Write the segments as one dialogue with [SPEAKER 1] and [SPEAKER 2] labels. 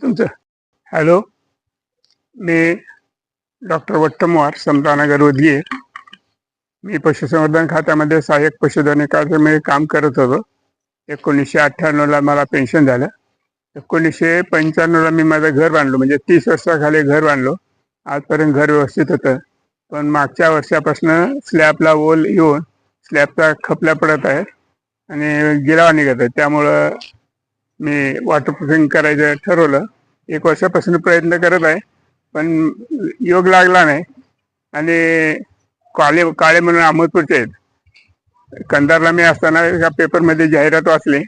[SPEAKER 1] तुमचं हॅलो. मी डॉक्टर वट्टमवार, समतानगर उदगीर. मी पशुसंवर्धन खात्यामध्ये सहाय्यक पशुधनिकाचं काम करत होतो. 1998ला मला पेन्शन झालं. 1995ला मी माझं घर बांधलो, म्हणजे 30 वर्षाखाली घर बांधलो. आजपर्यंत घर व्यवस्थित होतं, पण मागच्या वर्षापासून स्लॅबला ओल येऊन स्लॅबचा खपल्या पडत आहे आणि गिरावा निघत आहे. त्यामुळं मी वॉटरप्रूफिंग करायचं ठरवलं. 1 वर्षापासून प्रयत्न करत आहे, पण योग लागला नाही. आणि काळे काळे म्हणून अहमदपूरचे आहेत. कंधारला मी असताना एका पेपरमध्ये जाहिरात वाचली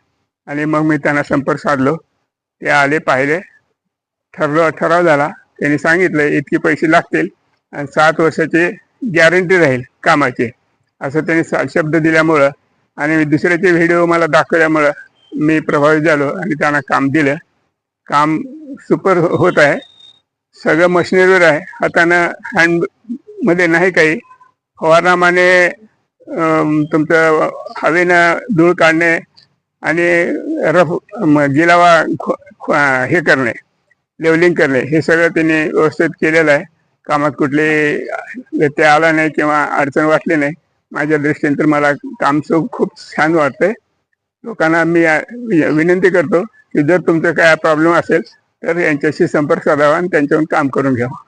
[SPEAKER 1] आणि मग मी त्यांना संपर्क साधलो. ते आले, पाहिले, ठराव झाला. त्यांनी सांगितलं इतके पैसे लागतील आणि 7 वर्षाची गॅरंटी राहील कामाची, असं त्यांनी शब्द दिल्यामुळं आणि दुसऱ्याचे व्हिडिओ मला दाखवल्यामुळं मी प्रभावित झालो आणि त्यांना काम दिलं. काम सुपर होत आहे. सगळं मशिनरीवर आहे, हातानं हँडमध्ये नाही. काही फवारणामाने तुमचं हवेनं धूळ काढणे आणि गिलावा हे करणे, लेवलिंग करणे, हे सगळं त्यांनी व्यवस्थित केलेलं आहे. कामात कुठले व्यत्यय आला नाही किंवा अडचण वाटली नाही. माझ्या दृष्टीने तर मला काम खूप छान वाटतंय. लोकांना मी विनंती करतो की जर तुमचं काय प्रॉब्लेम असेल तर यांच्याशी संपर्क साधावा आणि त्यांच्याकडून काम करून घ्यावं.